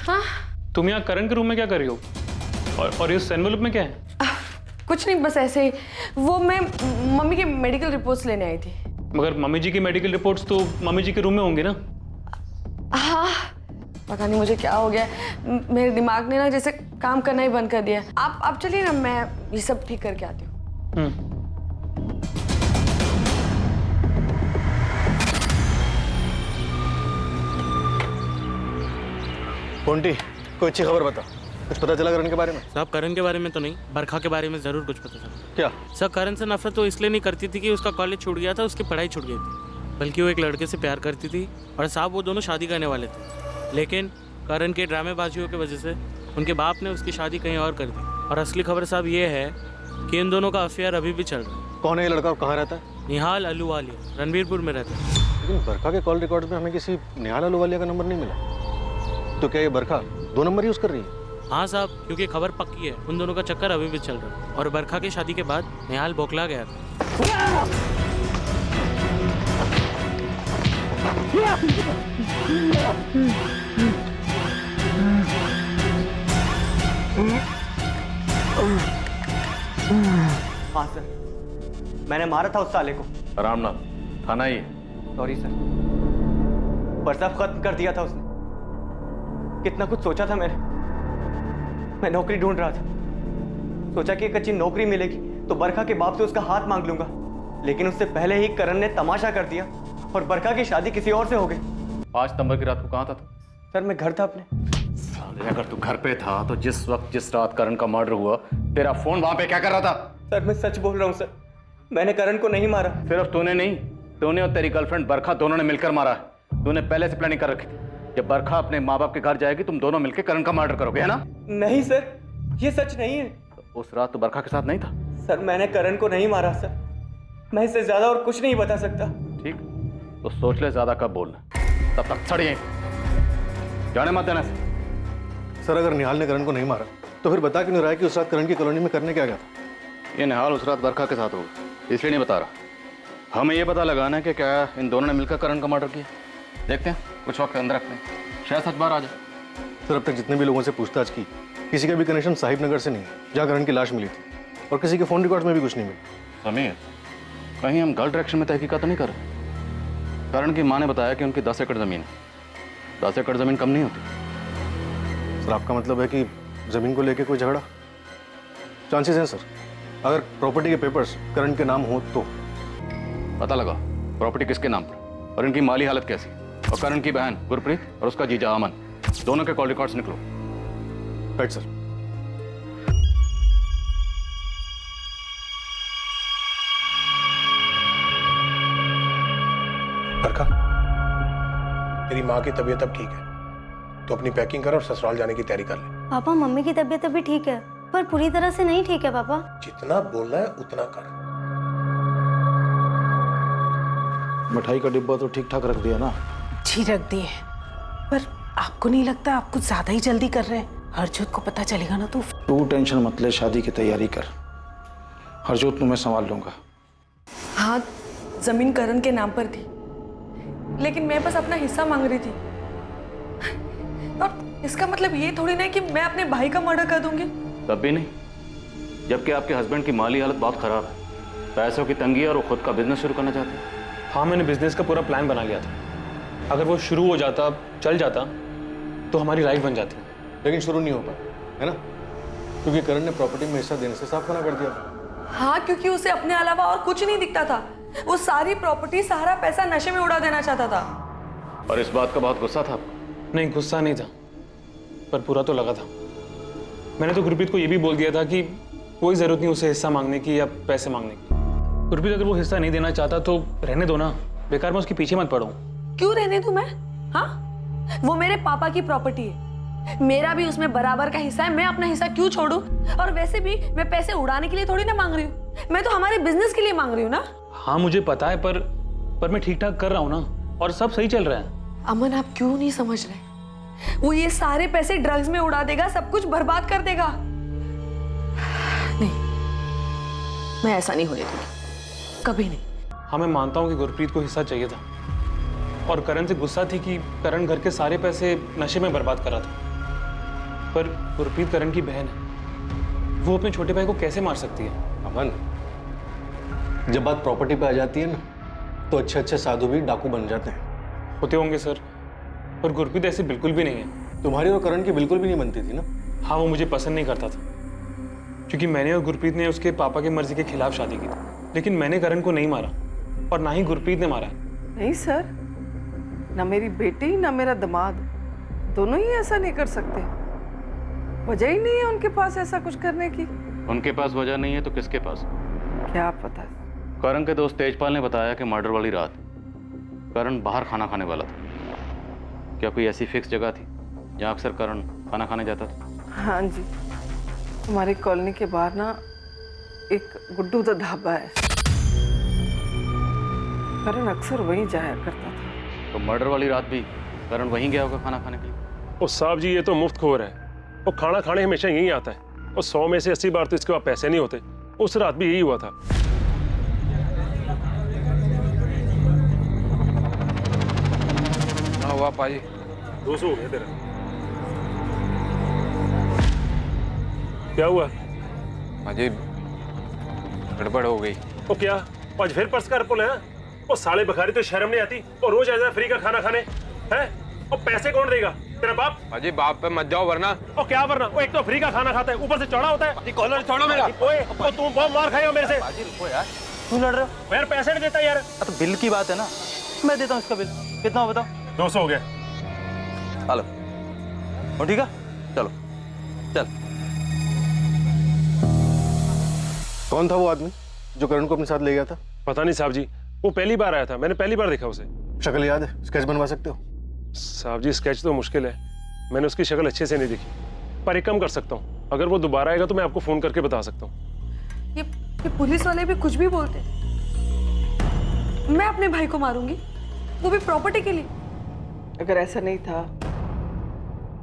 हाँ? तुम यहाँ करण के रूम में क्या कर रही हो? और इस एनवेलप में क्या है? कुछ नहीं, बस ऐसे ही। वो मैं मम्मी के मेडिकल रिपोर्ट्स लेने आई थी। मगर मम्मी जी की मेडिकल रिपोर्ट्स तो मम्मी जी के रूम में होंगे ना? हाँ, पता नहीं मुझे क्या हो गया, मेरे दिमाग ने ना जैसे काम करना ही बंद कर दिया। आप चलिए ना, मैं ये सब ठीक करके आती हूँ। पोंटी, कोई अच्छी खबर बता, कुछ पता चला करण के बारे में? साहब करण के बारे में तो नहीं, बरखा के बारे में जरूर कुछ पता चला। क्या? सर करण से नफरत तो इसलिए नहीं करती थी कि उसका कॉलेज छूट गया था, उसकी पढ़ाई छूट गई थी, बल्कि वो एक लड़के से प्यार करती थी और साहब वो दोनों शादी करने वाले थे। लेकिन करण के ड्रामेबाजियों की वजह से उनके बाप ने उसकी शादी कहीं और कर दी। और असली खबर साहब ये है कि इन दोनों का अफेयर अभी भी चल रहा है। कौन है ये लड़का और कहाँ रहता है? निहाल अहलूवालिया, रणबीरपुर में रहता है। लेकिन बरखा के कॉल रिकॉर्ड में हमें किसी निहाल अहलूवालिया का नंबर नहीं मिला, तो क्या ये बरखा 2 नंबर यूज कर रही है? हाँ साहब, क्योंकि खबर पक्की है, उन दोनों का चक्कर अभी भी चल रहा है। और बरखा की शादी के बाद निहाल बौखला गया था। हाँ सर, मैंने मारा था उस साले को। रामनाथ, थाना ही। सॉरी सर, पर सब खत्म कर दिया था उसने। कितना कुछ सोचा था मैंने। मैं नौकरी ढूंढ रहा था, सोचा कि एक अच्छी नौकरी मिलेगी तो बरखा के बाप से उसका हाथ मांग लूंगा, लेकिन उससे पहले ही करण ने तमाशा कर दिया और बरखा की शादी किसी और से हो गई। 5 नंबर की रात को कहाँ था? सर मैं घर था अपने। अगर तू घर पे था तो जिस वक्त जिस रात करण का मर्डर हुआ तेरा फोन वहां पे क्या कर रहा था? सर मैं सच बोल रहा हूँ सर, मैंने करण को नहीं मारा। सिर्फ तूने नहीं, तूने और तेरी गर्लफ्रेंड बरखा दोनों ने मिलकर मारा है। तूने पहले से प्लानिंग कर रखी थी, जब बरखा अपने माँ बाप के घर जाएगी तुम दोनों मिलकर करण का मर्डर करोगे, है ना? नहीं सर, ये सच नहीं है। तो उस रात तो बरखा के साथ नहीं था? सर मैंने करण को नहीं मारा सर, मैं इससे ज्यादा और कुछ नहीं बता सकता। ठीक, तो सोच ले ज्यादा कब बोलना, तब तक छड़िए जाने मत देना। सर अगर निहाल ने करण को नहीं मारा तो फिर बता क्यों नहीं रहा है कि उस रात करण की कॉलोनी में करने क्या गया था? ये निहाल उस रात बरखा के साथ होगा, इसलिए नहीं बता रहा। हमें ये पता लगाना है कि क्या इन दोनों ने मिलकर करण का मर्डर किया। देखते हैं, कुछ वक्त अंदर रखते हैं, शायद सच बाहर आ जाए। सर अब तक जितने भी लोगों से पूछताछ की, किसी का भी कनेक्शन साहिब नगर से नहीं है जहाँ करण की लाश मिली थी, और किसी के फोन रिकॉर्ड्स में भी कुछ नहीं मिला। समीर, कहीं हम गलत डायरेक्शन में तहकीकात तो नहीं कर रहे? करण की माँ ने बताया कि उनकी 10 एकड़ जमीन है। 10 एकड़ जमीन कम नहीं होती। सर आपका मतलब है कि जमीन को लेके कोई झगड़ा? चांसेस हैं सर, अगर प्रॉपर्टी के पेपर्स करण के नाम हो तो। पता लगा प्रॉपर्टी किसके नाम पर और इनकी माली हालत कैसी, और करण की बहन गुरप्रीत और उसका जीजा अमन, दोनों के कॉल रिकॉर्ड्स निकलो। Right sir. बरखा, तेरी माँ की तबीयत अब ठीक है, तो अपनी पैकिंग कर और ससुराल जाने की तैयारी कर ले। पापा मम्मी की तबीयत अभी ठीक है, पर पूरी तरह से नहीं ठीक है पापा। जितना बोलना है उतना कर। मिठाई का डिब्बा तो ठीक ठाक रख दिया ना? जी रख दिए, पर आपको नहीं लगता आप कुछ ज्यादा ही जल्दी कर रहे हैं? हरजोत को पता चलेगा ना तो। तू टेंशन मत ले, शादी की तैयारी कर, हरजोत को मैं संभाल लूंगा। हाँ, जमीन करण के नाम पर थी, लेकिन मैं बस अपना हिस्सा मांग रही थी। और इसका मतलब ये थोड़ी ना कि मैं अपने भाई का मर्डर कर दूंगी। तब भी नहीं, जबकि आपके हस्बैंड की माली हालत बहुत खराब है, पैसों की तंगी है और वो खुद का बिजनेस शुरू करना चाहते हैं। हाँ, मैंने बिजनेस का पूरा प्लान बना लिया था। अगर वो शुरू हो जाता, चल जाता, तो हमारी लाइफ बन जाती। लेकिन शुरू नहीं हो पाया, है ना? क्योंकि करण ने प्रॉपर्टी में हिस्सा देने से साफ मना कर दिया। हाँ, क्योंकि उसे अपने अलावा और कुछ नहीं दिखता था। वो सारी प्रॉपर्टी, सारा पैसा नशे में उड़ा देना चाहता था। और इस बात का बहुत गुस्सा था? नहीं, गुस्सा नहीं था, पर पूरा तो लगा था। मैंने तो गुरप्रीत को यह भी बोल दिया था कि कोई जरूरत नहीं उसे हिस्सा मांगने की या पैसे मांगने की। गुरप्रीत अगर वो हिस्सा नहीं देना चाहता तो रहने दो ना, बेकार मैं उसके पीछे मत पड़ूं। क्यों रहने दूं मैं? हाँ, वो मेरे पापा की प्रॉपर्टी है, मेरा भी उसमें बराबर का हिस्सा है। मैं अपना हिस्सा क्यों छोड़ूं? और वैसे भी मैं पैसे उड़ाने के लिए थोड़ी ना मांग रही हूँ, मैं तो हमारे बिजनेस के लिए मांग रही हूँ ना। हाँ मुझे पता है, पर मैं ठीक ठाक कर रहा हूँ ना, और सब सही चल रहा है। अमन, आप क्यों नहीं समझ रहे? वो ये सारे पैसे ड्रग्स में उड़ा देगा, सब कुछ बर्बाद कर देगा। नहीं, मैं ऐसा नहीं होने दूंगी, कभी नहीं। हाँ, मैं मानता हूँ कि गुरप्रीत को हिस्सा चाहिए था, और करण से गुस्सा थी कि करण घर के सारे पैसे नशे में बर्बाद कर रहा था। पर गुरप्रीत करण की बहन है, वो अपने छोटे भाई को कैसे मार सकती है? अमन, जब बात प्रॉपर्टी पे आ जाती है ना, तो अच्छे अच्छे साधु भी डाकू बन जाते हैं। होते होंगे सर, पर गुरप्रीत ऐसे बिल्कुल भी नहीं है। तुम्हारी और करण की बिल्कुल भी नहीं बनती थी ना? हाँ, वो मुझे पसंद नहीं करता था, क्योंकि मैंने और गुरप्रीत ने उसके पापा की मर्जी के खिलाफ शादी की थी। लेकिन मैंने करण को नहीं मारा, और ना ही गुरप्रीत ने मारा। नहीं सर, ना मेरी बेटी ना मेरा दामाद, दोनों ही ऐसा नहीं कर सकते। वजह ही नहीं है उनके पास ऐसा कुछ करने की। उनके पास वजह नहीं है तो किसके पास? क्या पता। करण के दोस्त तेजपाल ने बताया कि मर्डर वाली रात करण बाहर खाना खाने वाला था। क्या कोई ऐसी फिक्स जगह थी जहाँ अक्सर करण खाना खाने जाता था? हाँ जी, हमारी कॉलोनी के बाहर ना एक गुड्डू दा ढाबा है, करण अक्सर वहीं जाया करता था। तो मर्डर वाली रात भी करण वहीं गया होगा खाना खाने के लिए? ओ साहब जी, ये तो मुफ्तखोर है। वो खाना खाने हमेशा यहीं आता है, और 100 में से 80 बार तो इसके पास पैसे नहीं होते। उस रात भी यही हुआ था। हुआ पाजी 200 हो गया तेरा। क्या हुआ? पाजी गड़बड़ हो गई। वो क्या आज फिर पर्स का पुल है? वो साले बखारी तो शर्म नहीं आती, और रोज ऐसा फ्री का खाना खाने हैं। और पैसे कौन देगा? तेरा बाप? पाजी बाप पे मत जाओ वरना। और क्या वरना? वो एक तो फ्री का खाना खाता है, ऊपर से चौड़ा होता है। कॉलर छोड़ो मेरा। ओए, और तुम बहुत मार खाए हो मेरे से। पाजी रुको यार, क्यों लड़ रहे हो? यार पैसे नहीं देता यार। तो बिल की बात है ना, मैं देता हूँ इसका बिल। कितना हो बताओ? 200 हो गया। हेलो, और ठीक है? चलो चल। कौन था वो आदमी जो करण को अपने साथ ले गया था? पता नहीं साहब जी, वो पहली बार आया था, मैंने पहली बार देखा उसे। शक्ल याद है? स्केच बनवा सकते हो? साहब जी स्केच तो मुश्किल है, मैंने उसकी शक्ल अच्छे से नहीं देखी, पर एक काम कर सकता हूँ, अगर वो दोबारा आएगा तो मैं आपको फोन करके बता सकता हूँ। ये पुलिस वाले भी कुछ भी बोलते। मैं अपने भाई को मारूंगी, वो भी प्रॉपर्टी के लिए। अगर ऐसा नहीं था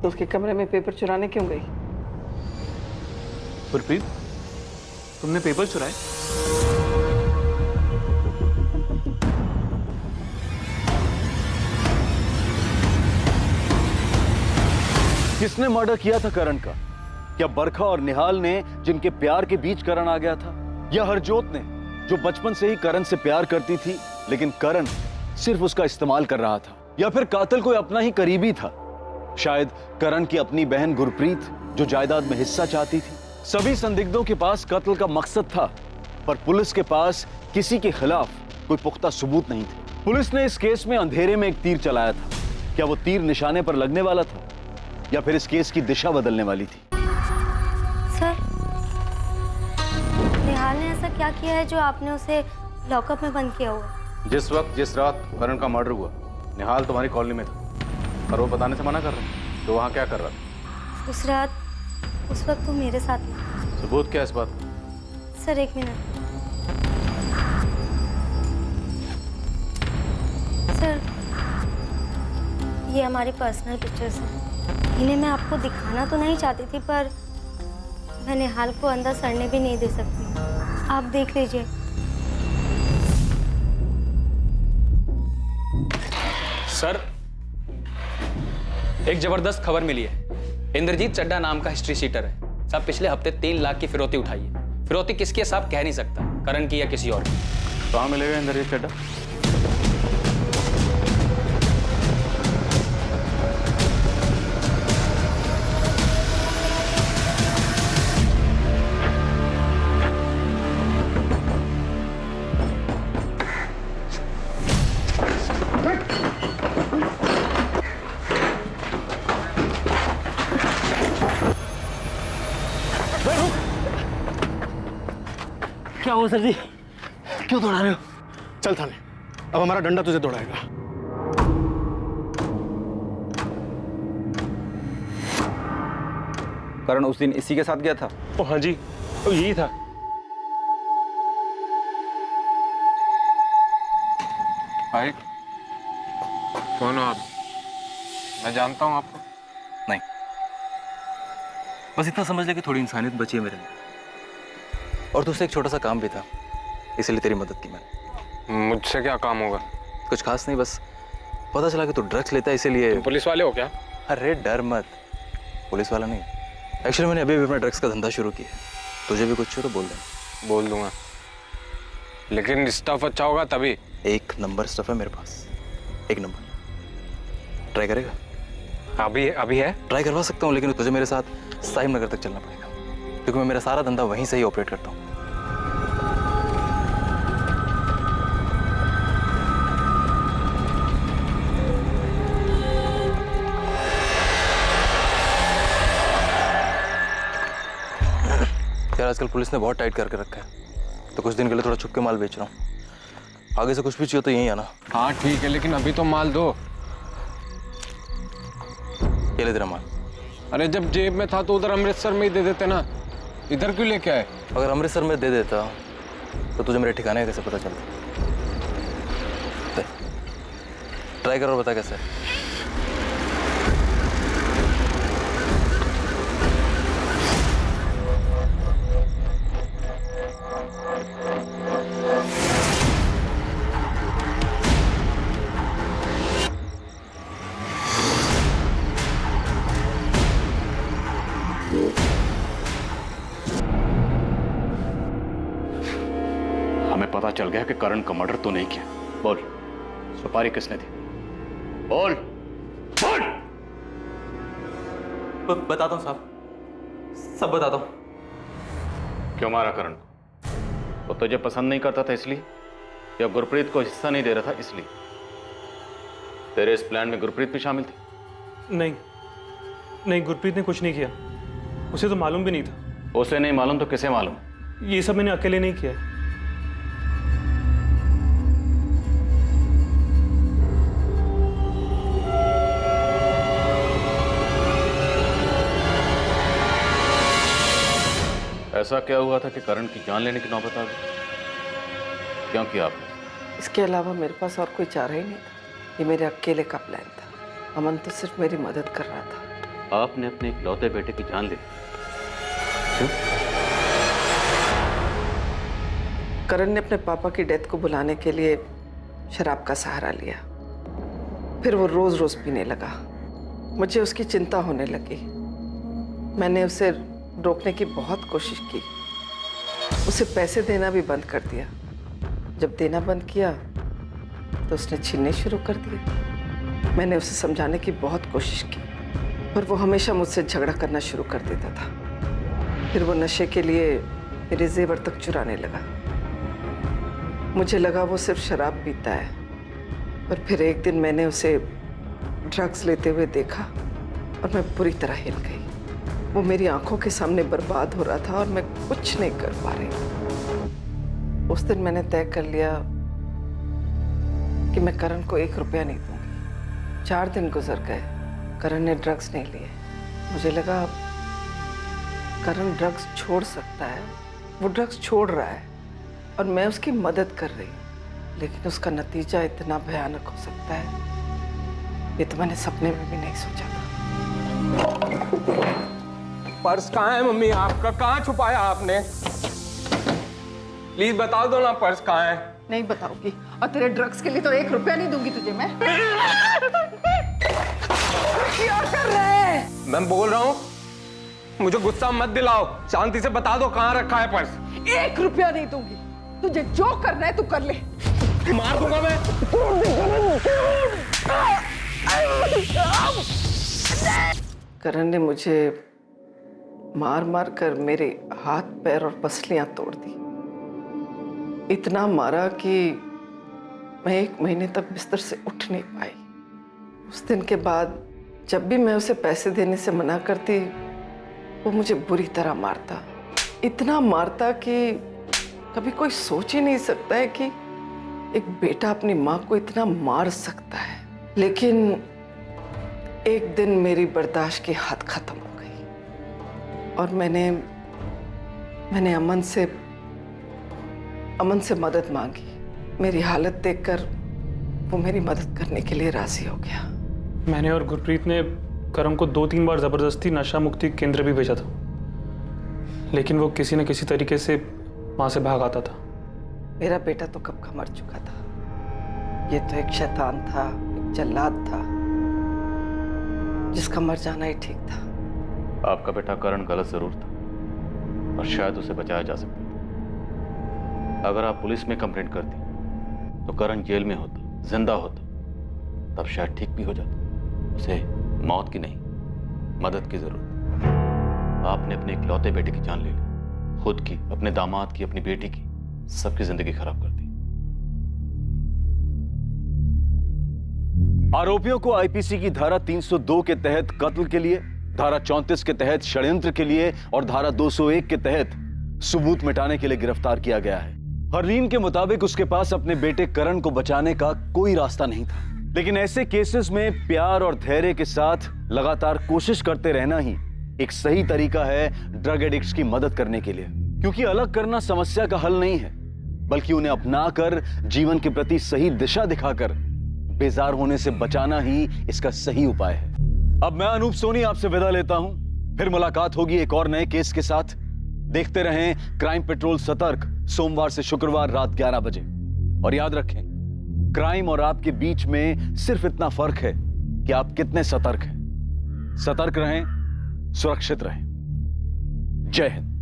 तो उसके कमरे में पेपर चुराने क्यों गई? गुरप्रीत, तुमने पेपर चुराए? किसने मर्डर किया था करण का? क्या बरखा और निहाल ने, जिनके प्यार के बीच करण आ गया था, या हरजोत ने, जो बचपन से ही करण से प्यार करती थी लेकिन करण सिर्फ उसका इस्तेमाल कर रहा था? या फिर कातिल कोई अपना ही करीबी था, शायद करण की अपनी बहन गुरप्रीत जो जायदाद में हिस्सा चाहती थी? सभी संदिग्धों के पास कत्ल का मकसद था, पर पुलिस के पास किसी के खिलाफ कोई पुख्ता सबूत नहीं थे। पुलिस ने इस केस में अंधेरे में एक तीर चलाया था। क्या वो तीर निशाने पर लगने वाला था या फिर इस केस की दिशा बदलने वाली थी? सर, निहाल ने ऐसा क्या किया है जो आपने उसे लॉकअप में बंद किया हुआ? जिस वक्त जिस रात करण का मर्डर हुआ, निहाल तुम्हारी कॉलोनी में था, और वो बताने से मना कर रहा है, तो वहाँ क्या कर रहा था? उस रात, उस वक्त वो मेरे साथ था। सबूत क्या है इस बात? सर एक मिनट। सर, ये हमारी पर्सनल पिक्चर्स हैं। इन्हें मैं आपको दिखाना तो नहीं चाहती थी, पर मैं निहाल को अंदर सड़ने भी नहीं दे सकती। आप देख लीजिए। सर, एक जबरदस्त खबर मिली है। इंद्रजीत चड्डा नाम का हिस्ट्री शीटर है। साहब पिछले हफ्ते 3 लाख की फिरौती उठाई है। फिरौती किसकी है साहब कह नहीं सकता, करण की या किसी और की। कहाँ मिलेगा इंद्रजीत चड्डा? क्या हुआ सर जी? क्यों दौड़ा रहे हो? चल थाने, अब हमारा डंडा तुझे दौड़ाएगा। करण उस दिन इसी के साथ गया था? ओ हाँ जी, तो यही था। भाई, कौन हो आप? मैं जानता हूँ आपको। नहीं, बस इतना समझ ले कि थोड़ी इंसानियत बची है मेरे में, और तुझसे एक छोटा सा काम भी था, इसलिए तेरी मदद की मैंने। मुझसे क्या काम होगा? कुछ खास नहीं, बस पता चला कि तू ड्रग्स लेता है, इसीलिए। पुलिस वाले हो क्या? अरे डर मत, पुलिस वाला नहीं। एक्चुअली मैंने अभी भी अपना ड्रग्स का धंधा शुरू किया है। तुझे भी कुछ हो तो बोल दे। बोल दूंगा, लेकिन स्टफ अच्छा होगा तभी। एक नंबर स्टफ है मेरे पास, एक नंबर। ट्राई करेगा? अभी है? ट्राई करवा सकता हूँ, लेकिन तुझे मेरे साथ साहिब नगर तक चलना पड़ेगा, क्योंकि मैं मेरा सारा धंधा वहीं से ही ऑपरेट करता हूँ। यार आजकल पुलिस ने बहुत टाइट करके रखा है, तो कुछ दिन के लिए थोड़ा छुप के माल बेच रहा हूँ। आगे से कुछ भी चाहिए तो यहीं आना। हाँ ठीक है, लेकिन अभी तो माल दो। ये ले तेरा माल। अरे जब जेब में था तो उधर अमृतसर में ही दे देते ना, इधर क्यों लेके आए? अगर अमृतसर में दे देता तो तुझे मेरे ठिकाने कैसे पता चलता? ट्राई कर और बता कैसे। हमें पता चल गया कि करण का मर्डर तो नहीं किया। बोल, सुपारी किसने दी? बोल बोल। बताता हूँ साहब, सब बताता हूँ। क्यों मारा करण? वो तुझे पसंद नहीं करता था इसलिए, या गुरप्रीत को हिस्सा नहीं दे रहा था इसलिए? तेरे इस प्लान में गुरप्रीत भी शामिल थी? नहीं, नहीं, गुरप्रीत ने कुछ नहीं किया। उसे तो मालूम भी नहीं था। उसे नहीं मालूम तो किसे मालूम? ये सब मैंने अकेले नहीं किया है। ऐसा क्या हुआ था कि करण की जान लेने की नौबत आ गई? क्यों किया आपने? इसके अलावा मेरे पास और कोई चारा ही नहीं था। ये मेरे अकेले का प्लान था। अमन तो सिर्फ मेरी मदद कर रहा था। आपने अपने इकलौते बेटे की जान ले ली। क्यों? करण ने अपने पापा की डेथ को बुलाने के लिए शराब का सहारा लिया। फिर वो रोज रोज पीने लगा। मुझे उसकी चिंता होने लगी। मैंने उसे रोकने की बहुत कोशिश की। उसे पैसे देना भी बंद कर दिया। जब देना बंद किया तो उसने छीनने शुरू कर दिए। मैंने उसे समझाने की बहुत कोशिश की, पर वो हमेशा मुझसे झगड़ा करना शुरू कर देता था। फिर वो नशे के लिए मेरे जेवर तक चुराने लगा। मुझे लगा वो सिर्फ शराब पीता है, पर फिर एक दिन मैंने उसे ड्रग्स लेते हुए देखा और मैं बुरी तरह हिल गई। वो मेरी आंखों के सामने बर्बाद हो रहा था और मैं कुछ नहीं कर पा रही। उस दिन मैंने तय कर लिया कि मैं करण को 1 रुपया नहीं दूंगी। 4 दिन गुजर गए, करण ने ड्रग्स नहीं लिए। मुझे लगा करण ड्रग्स छोड़ सकता है। वो ड्रग्स छोड़ रहा है और मैं उसकी मदद कर रही हूँ, लेकिन उसका नतीजा इतना भयानक हो सकता है, ये तो मैंने सपने में भी नहीं सोचा था। पर्स कहाँ है मम्मी? आपका कहाँ छुपाया आपने? प्लीज बता दो ना, पर्स कहाँ है? नहीं बताऊंगी, और तेरे ड्रग्स के लिए तो 1 रुपया नहीं दूंगी तुझे मैं। क्या कर रहे हैं? मैं बोल रहा हूँ, मुझे गुस्सा मत दिलाओ। शांति से बता दो कहाँ रखा है पर्स। 1 रुपया नहीं दूंगी। तुझे जो करना है तू कर ले। मार दूंगा मैं। करण ने मुझे मार मार कर मेरे हाथ पैर और पसलियां तोड़ दी। इतना मारा कि मैं 1 महीने तक बिस्तर से उठ नहीं पाई। उस दिन के बाद जब भी मैं उसे पैसे देने से मना करती, वो मुझे बुरी तरह मारता। इतना मारता कि कभी कोई सोच ही नहीं सकता है कि एक बेटा अपनी माँ को इतना मार सकता है। लेकिन एक दिन मेरी बर्दाश्त की हद खत्म हो गई और मैंने अमन से मदद मांगी। मेरी हालत देखकर वो मेरी मदद करने के लिए राजी हो गया। मैंने और गुरप्रीत ने करण को 2-3 बार जबरदस्ती नशा मुक्ति केंद्र भी भेजा था, लेकिन वो किसी न किसी तरीके से वहां से भाग आता था। मेरा बेटा तो कब का मर चुका था। ये तो एक शैतान था, एक जल्लाद था, जिसका मर जाना ही ठीक था। आपका बेटा करण गलत जरूर था और शायद उसे बचाया जा सकता था। अगर आप पुलिस में कंप्लेंट करती तो करण जेल में होता, जिंदा होता, तब शायद ठीक भी हो जाता। उसे मौत की नहीं, मदद की जरूरत है। आपने अपने इकलौते बेटे की जान ले ली, खुद की, अपने दामाद की, अपनी बेटी की, सबकी जिंदगी खराब कर दी। आरोपियों को आईपीसी की धारा 302 के तहत कत्ल के लिए, धारा 34 के तहत षड्यंत्र के लिए और धारा 201 के तहत सबूत मिटाने के लिए गिरफ्तार किया गया है। हरलीन के मुताबिक उसके पास अपने बेटे करण को बचाने का कोई रास्ता नहीं था, लेकिन ऐसे केसेस में प्यार और धैर्य के साथ लगातार कोशिश करते रहना ही एक सही तरीका है ड्रग एडिक्ट्स की मदद करने के लिए। क्योंकि अलग करना समस्या का हल नहीं है, बल्कि उन्हें अपनाकर जीवन के प्रति सही दिशा दिखाकर बेजार होने से बचाना ही इसका सही उपाय है। अब मैं अनूप सोनी आपसे विदा लेता हूं। फिर मुलाकात होगी एक और नए केस के साथ। देखते रहें क्राइम पेट्रोल सतर्क, सोमवार से शुक्रवार रात 11 बजे। और याद रखें, क्राइम और आपके बीच में सिर्फ इतना फर्क है कि आप कितने सतर्क हैं। सतर्क रहें, सुरक्षित रहें। जय हिंद।